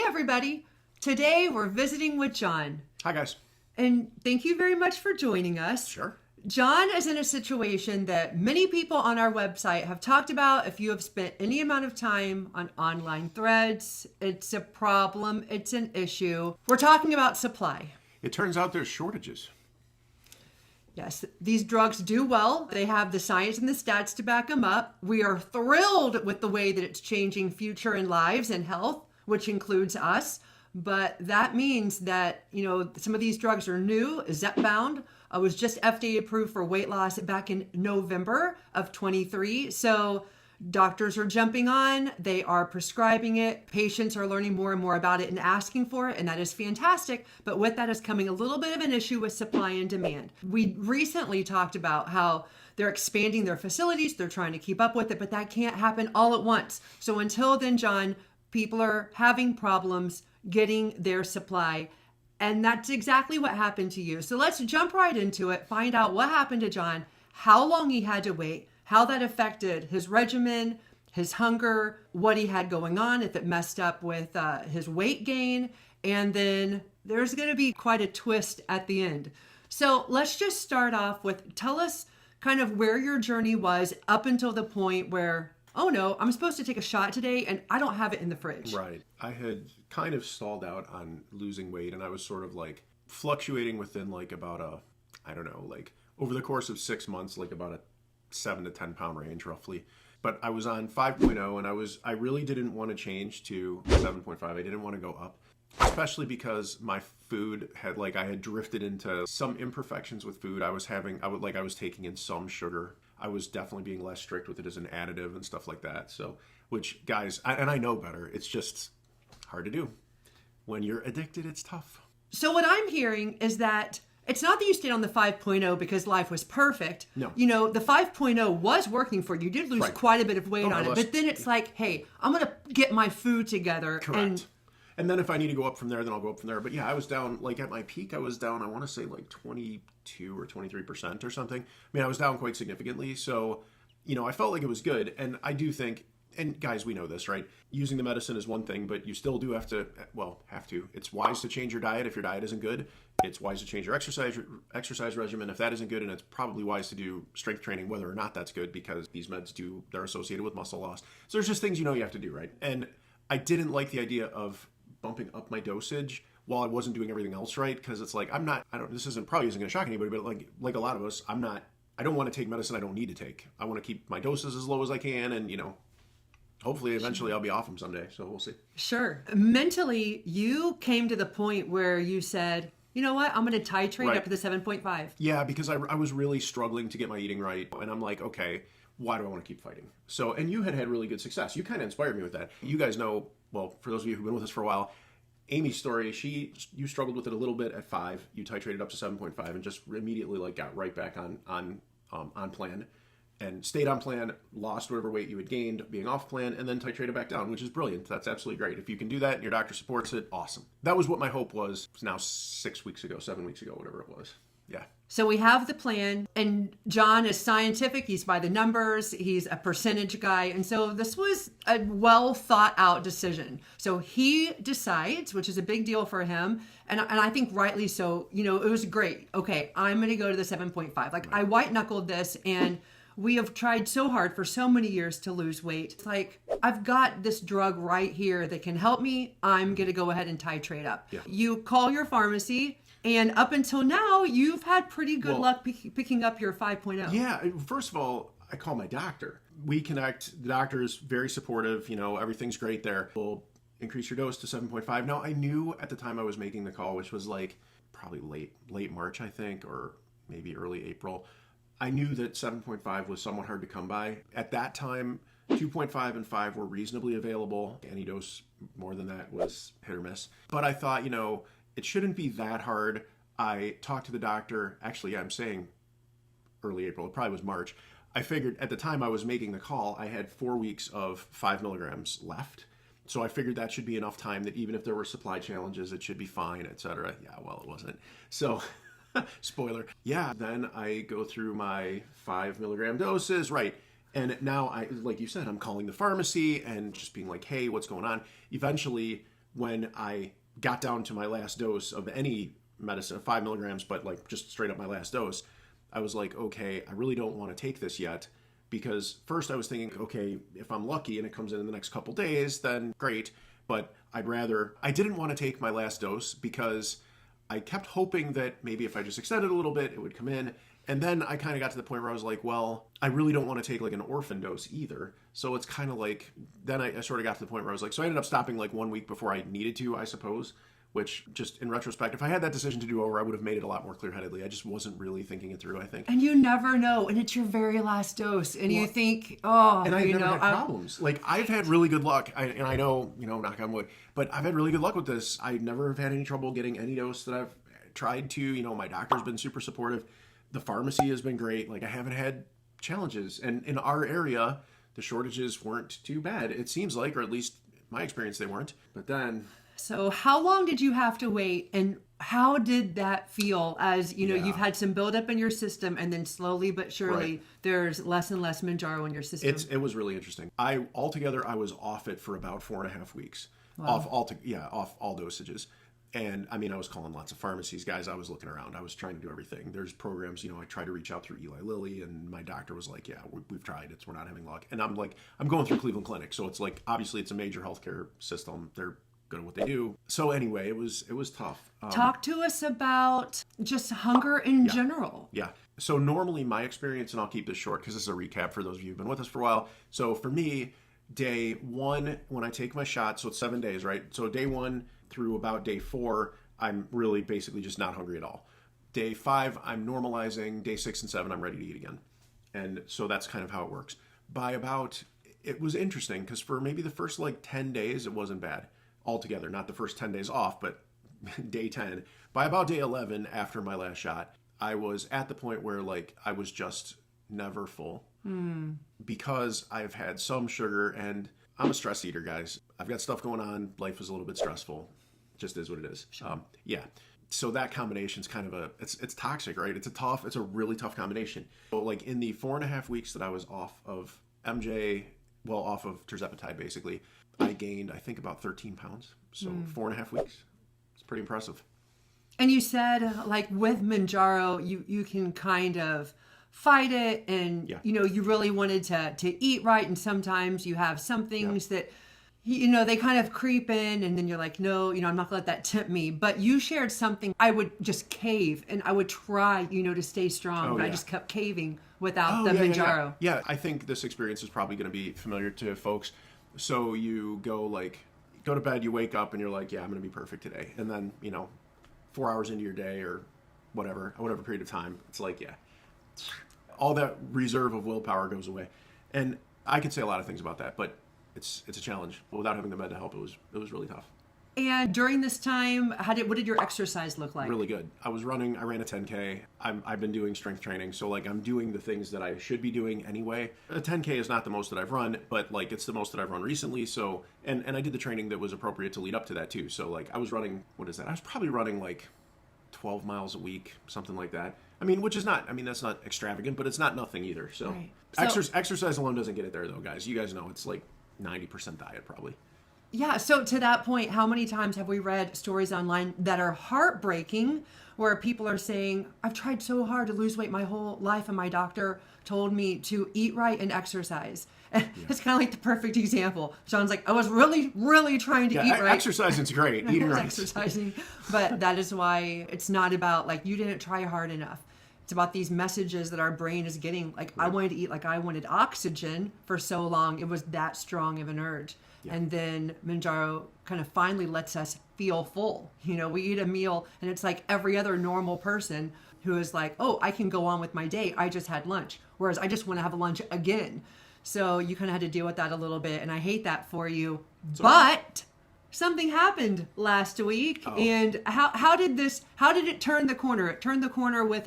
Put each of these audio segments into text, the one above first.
everybody. Today we're visiting with John. Hi, guys. And thank you very much for joining us. Sure. John is in a situation that many people on our website have talked about. If you have spent any amount of time on online threads, it's a problem, it's an issue. We're talking about supply. It turns out there's shortages. Yes, these drugs do well. They have the science and the stats to back them up. We are thrilled with the way that it's changing future and lives and health, which includes us. But that means that, some of these drugs are new. Zepbound was just FDA approved for weight loss back in November of 23. So doctors are jumping on. They are prescribing it. Patients are learning more and more about it and asking for it. And that is fantastic. But with that is coming a little bit of an issue with supply and demand. We recently talked about how they're expanding their facilities. They're trying to keep up with it, but that can't happen all at once. So until then, John, people are having problems getting their supply. And that's exactly what happened to you. So let's jump right into it, find out what happened to John, how long he had to wait, how that affected his regimen, his hunger, what he had going on, if it messed up with his weight gain. And then there's going to be quite a twist at the end. So let's just start off with, tell us kind of where your journey was up until the point where, oh no, I'm supposed to take a shot today and I don't have it in the fridge. Right. I had kind of stalled out on losing weight, and I was sort of like fluctuating within over the course of 6 months, like about a 7 to 10 pound range roughly. But I was on 5.0 and I really didn't want to change to 7.5. I didn't want to go up, especially because my food had I had drifted into some imperfections with food. I was taking in some sugar. I was definitely being less strict with it as an additive and stuff like that. So, which guys, I know better. It's just hard to do. When you're addicted, it's tough. So what I'm hearing is that it's not that you stayed on the 5.0 because life was perfect. No. The 5.0 was working for you. You did lose quite a bit of weight on it. But then it's like, hey, I'm going to get my food together. Correct. And then if I need to go up from there, then I'll go up from there. But yeah, I was down, at my peak, I was down, I want to say 22 or 23% or something. I mean, I was down quite significantly. So, I felt like it was good. And I do think, and guys, we know this, right? Using the medicine is one thing, but you still do have to. It's wise to change your diet if your diet isn't good. It's wise to change your exercise regimen if that isn't good. And it's probably wise to do strength training, whether or not that's good, because these meds they're associated with muscle loss. So there's just things you have to do, right? And I didn't like the idea of bumping up my dosage while I wasn't doing everything else right, because it's like, this isn't going to shock anybody, but like a lot of us, I don't want to take medicine I don't need to take. I want to keep my doses as low as I can, and hopefully eventually I'll be off them someday, so we'll see. Sure. Mentally, you came to the point where you said, you know what, I'm going to titrate up to the 7.5. Yeah, because I was really struggling to get my eating right, and I'm like, okay, why do I want to keep fighting? So, and you had really good success. You kind of inspired me with that. You guys know, well, for those of you who've been with us for a while, Amy's story, you struggled with it a little bit at 5. You titrated up to 7.5 and just immediately got right back on plan and stayed on plan, lost whatever weight you had gained being off plan, and then titrated back down, which is brilliant. That's absolutely great. If you can do that and your doctor supports it, awesome. That was what my hope was. It's now 7 weeks ago, whatever it was. Yeah. So we have the plan, and John is scientific. He's by the numbers. He's a percentage guy. And so this was a well thought out decision. So he decides, which is a big deal for him. And I think rightly so, it was great. Okay, I'm going to go to the 7.5. I white knuckled this, and we have tried so hard for so many years to lose weight. It's like, I've got this drug right here that can help me. I'm going to go ahead and titrate up. Yeah. You call your pharmacy. And up until now, you've had pretty good luck picking up your 5.0. Yeah. First of all, I call my doctor. We connect. The doctor is very supportive. Everything's great there. We'll increase your dose to 7.5. Now, I knew at the time I was making the call, which was probably late March, I think, or maybe early April. I knew that 7.5 was somewhat hard to come by. At that time, 2.5 and 5 were reasonably available. Any dose more than that was hit or miss. But I thought, it shouldn't be that hard. I talked to the doctor. Actually, I'm saying early April. It probably was March. I figured at the time I was making the call, I had 4 weeks of 5 milligrams left. So I figured that should be enough time that even if there were supply challenges, it should be fine, etc. Yeah, well, it wasn't. So, spoiler. Yeah, then I go through my 5 milligram doses, right. And now, like you said, I'm calling the pharmacy and just being like, hey, what's going on? Eventually, when I got down to my last dose of any medicine, 5 milligrams, but like just straight up my last dose, I was like, okay, I really don't want to take this yet. Because first I was thinking, okay, if I'm lucky and it comes in the next couple days, then great. But I didn't want to take my last dose because I kept hoping that maybe if I just extended a little bit, it would come in. And then I kind of got to the point where I was like, well, I really don't want to take like an orphan dose either. So it's kind of like, then I sort of got to the point where I was like, so I ended up stopping like 1 week before I needed to, I suppose. Which, just in retrospect, if I had that decision to do over, I would have made it a lot more clear-headedly. I just wasn't really thinking it through, I think. And you never know. And it's your very last dose. And you think, oh, and I've never had problems. Like, I've had really good luck. And I know, knock on wood, but I've had really good luck with this. I never have had any trouble getting any dose that I've tried to. My doctor's been super supportive. The pharmacy has been great. Like, I haven't had challenges. And in our area, the shortages weren't too bad. It seems like, or at least in my experience, they weren't. But then... So how long did you have to wait, and how did that feel as, you've had some buildup in your system, and then slowly but surely there's less and less Mounjaro in your system? It was really interesting. I was off it for about 4.5 weeks. Wow. Off all dosages. And I mean, I was calling lots of pharmacies, guys. I was looking around. I was trying to do everything. There's programs, I tried to reach out through Eli Lilly, and my doctor was like, yeah, we've tried it. We're not having luck. And I'm like, I'm going through Cleveland Clinic. So it's like, obviously it's a major healthcare system. They're good at what they do. So anyway, it was tough. Talk to us about just hunger in general. Yeah. So normally my experience, and I'll keep this short because this is a recap for those of you who've been with us for a while. So for me, day 1, when I take my shot, so it's 7 days, right? So day 1 through about day 4, I'm really basically just not hungry at all. Day 5, I'm normalizing. Day 6 and 7, I'm ready to eat again. And so that's kind of how it works. It was interesting because for maybe the first 10 days, it wasn't bad. Altogether, not the first 10 days off, but day 10. By about day 11, after my last shot, I was at the point where I was just never full because I've had some sugar, and I'm a stress eater, guys. I've got stuff going on. Life is a little bit stressful. Just is what it is. Sure. So that combination's kind of it's toxic, right? It's a really tough combination. So in the 4.5 weeks that I was off of off of tirzepatide, basically, I gained, I think, about 13 pounds. So 4.5 weeks. It's pretty impressive. And you said, with Mounjaro, you can kind of fight it, and, you really wanted to eat right. And sometimes you have some things that, they kind of creep in, and then you're like, no, I'm not going to let that tempt me. But you shared something. I would just cave, and I would try, to stay strong. But I just kept caving without the Mounjaro. Yeah, I think this experience is probably going to be familiar to folks. So you go to bed, you wake up, and you're like, yeah, I'm going to be perfect today. And then, 4 hours into your day or whatever period of time, it's all that reserve of willpower goes away. And I could say a lot of things about that, but it's a challenge. Without having the med to help, it was really tough. And during this time, what did your exercise look like? Really good. I ran a 10K. I've been doing strength training, so I'm doing the things that I should be doing anyway. A 10K is not the most that I've run, but it's the most that I've run recently. So, and I did the training that was appropriate to lead up to that too. So I was running, what is that? I was probably running 12 miles a week, something like that. That's not extravagant, but it's not nothing either. So, right. Exercise alone doesn't get it there though, guys. You guys know it's 90% diet probably. Yeah, so to that point, how many times have we read stories online that are heartbreaking where people are saying, I've tried so hard to lose weight my whole life, and my doctor told me to eat right and exercise. And it's kind of like the perfect example. Sean's like, I was really, really trying to eat right. Exercising's great. Eating right. Exercising. But that is why it's not about you didn't try hard enough. It's about these messages that our brain is getting. I wanted to eat I wanted oxygen for so long. It was that strong of an urge. Yeah. And then Mounjaro kind of finally lets us feel full. We eat a meal, and it's like every other normal person who is oh, I can go on with my day. I just had lunch. Whereas I just want to have a lunch again. So you kind of had to deal with that a little bit. And I hate that for you. But something happened last week. Oh. And how did it turn the corner? It turned the corner with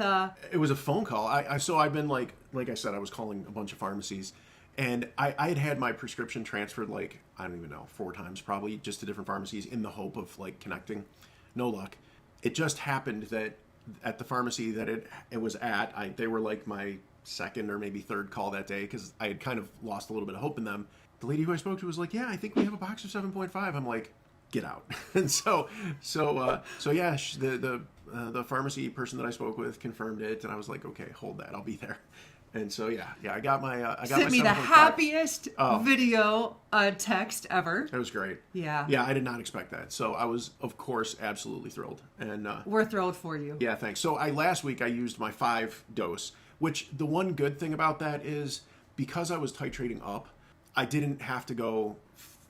It was a phone call. So I've been like I said, I was calling a bunch of pharmacies. And I had my prescription transferred I don't even know, 4 times probably, just to different pharmacies in the hope of connecting. No luck. It just happened that at the pharmacy that it was at, they were my second or maybe third call that day because I had kind of lost a little bit of hope in them. The lady who I spoke to was like, yeah, I think we have a box of 7.5. I'm like, get out. And so yeah, the pharmacy person that I spoke with confirmed it, and I was like, okay, hold that, I'll be there. And so yeah, I got my Sent me the 7.5. happiest video text ever. It was great. Yeah. Yeah, I did not expect that. So I was, of course, absolutely thrilled. And We're thrilled for you. yeah, thanks. So last week I used my 5 dose, which the one good thing about that is because I was titrating up, I didn't have to go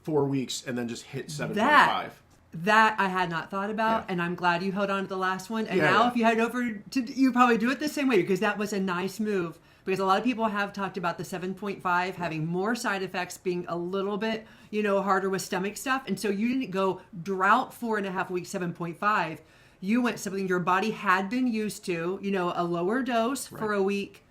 4 weeks and then just hit 7.5. That I had not thought about, Yeah. and I'm glad you held on to the last one. And Yeah, now yeah. if you head over to, you probably do it the same way, because that was a nice move. Because a lot of people have talked about the 7.5 having more side effects, being a little bit, harder with stomach stuff. And so you didn't go drought 4.5 weeks, 7.5. You went something your body had been used to, a lower dose for a week.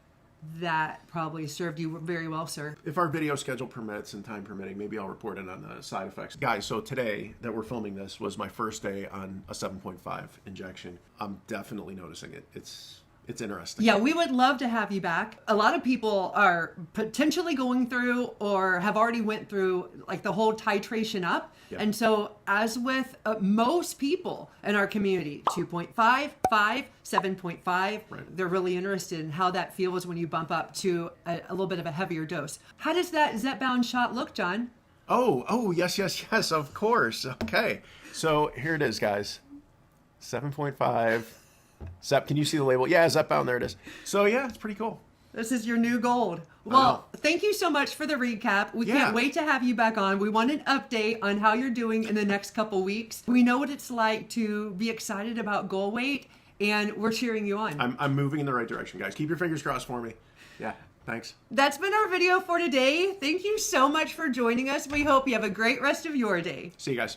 That probably served you very well, sir. If our video schedule permits and time permitting, maybe I'll report in on the side effects. Guys, so today that we're filming this was my first day on a 7.5 injection. I'm definitely noticing it. It's interesting. Yeah, we would love to have you back. A lot of people are potentially going through or have already went through like the whole titration up. Yep. And so as with most people in our community, 2.5, 5, 7.5, Right. they're really interested in how that feels when you bump up to a little bit of a heavier dose. How does that zepbound shot look, John? Oh, yes, of course. Okay. So here it is, guys. 7.5. Zep, can you see the label? Yeah, zepbound, there it is. So yeah, it's pretty cool. This is your new gold. Well, thank you so much for the recap. We can't wait to have you back on. We want an update on how you're doing in the next couple weeks. We know what it's like to be excited about goal weight, and we're cheering you on. I'm moving in the right direction, guys. Keep your fingers crossed for me. Yeah, thanks. That's been our video for today. Thank you so much for joining us. We hope you have a great rest of your day. See you guys.